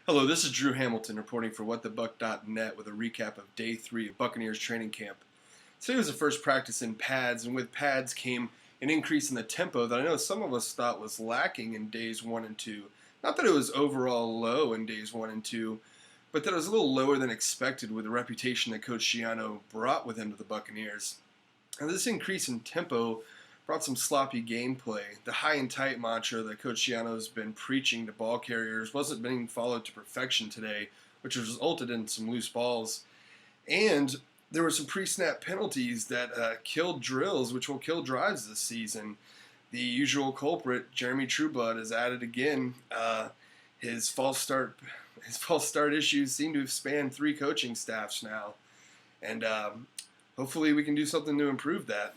Hello, this is Drew Hamilton reporting for WhatTheBuck.net with a recap of Day 3 of Buccaneers training camp. Today was the first practice in pads, and with pads came an increase in the tempo that I know some of us thought was lacking in Days 1 and 2. Not that it was overall low in Days 1 and 2, but that it was a little lower than expected with the reputation that Coach Schiano brought with him to the Buccaneers. And this increase in tempo brought some sloppy gameplay. The high and tight mantra that Coach Schiano has been preaching to ball carriers wasn't being followed to perfection today, which resulted in some loose balls. And there were some pre-snap penalties that killed drills, which will kill drives this season. The usual culprit, Jeremy Trueblood, is at it again. His false start issues seem to have spanned 3 coaching staffs now, and hopefully we can do something to improve that.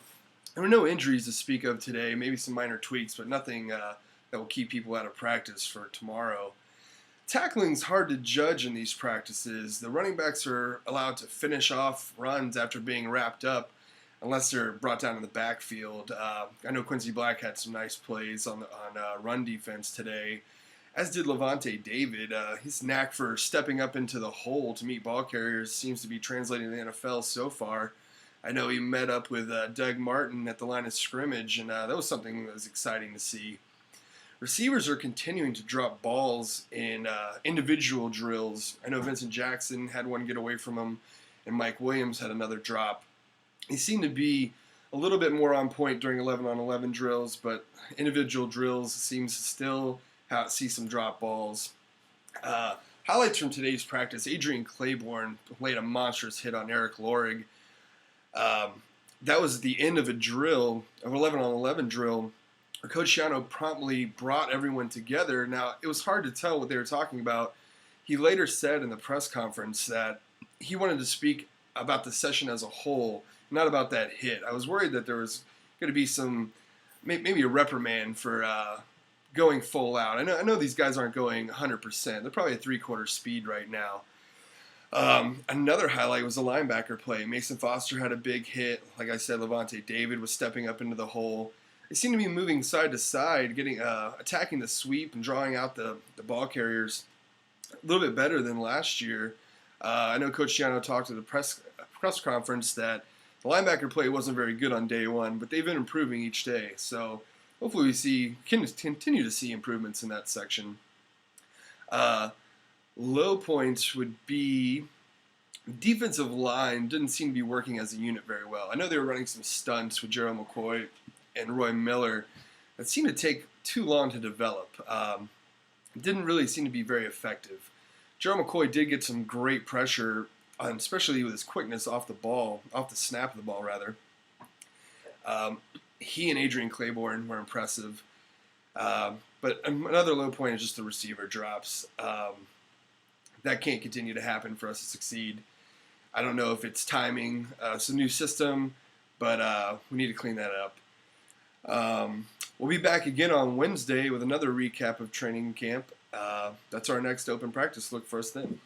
There were no injuries to speak of today, maybe some minor tweaks, but nothing that will keep people out of practice for tomorrow. Tackling's hard to judge in these practices. The running backs are allowed to finish off runs after being wrapped up, unless they're brought down in the backfield. I know Quincy Black had some nice plays on run defense today, as did Levante David. His knack for stepping up into the hole to meet ball carriers seems to be translating to the NFL so far. I know he met up with Doug Martin at the line of scrimmage, and that was something that was exciting to see. Receivers are continuing to drop balls in individual drills. I know Vincent Jackson had one get away from him, and Mike Williams had another drop. He seemed to be a little bit more on point during 11-on-11 drills, but individual drills seems to still see some drop balls. Highlights from today's practice: Adrian Claiborne laid a monstrous hit on Eric Lorig. That was the end of a drill, of 11-on-11 drill, where Coach Schiano promptly brought everyone together. Now, it was hard to tell what they were talking about. He later said in the press conference that he wanted to speak about the session as a whole, not about that hit. I was worried that there was going to be maybe a reprimand for going full out. I know these guys aren't going 100%. They're probably at 3/4 speed right now. Another highlight was the linebacker play. Mason Foster had a big hit. Like I said, Levante David was stepping up into the hole. They seem to be moving side to side, attacking the sweep and drawing out the ball carriers a little bit better than last year. I know Coach Schiano talked at the press conference that the linebacker play wasn't very good on day 1, but they've been improving each day. So hopefully we can continue to see improvements in that section. Low points would be defensive line didn't seem to be working as a unit very well. I know they were running some stunts with Gerald McCoy and Roy Miller that seemed to take too long to develop. Didn't really seem to be very effective. Gerald McCoy did get some great pressure, especially with his quickness off the snap of the ball rather. He and Adrian Claiborne were impressive. But another low point is just the receiver drops. That can't continue to happen for us to succeed. I don't know if it's timing. It's a new system, but we need to clean that up. We'll be back again on Wednesday with another recap of training camp. That's our next open practice. Look for us then.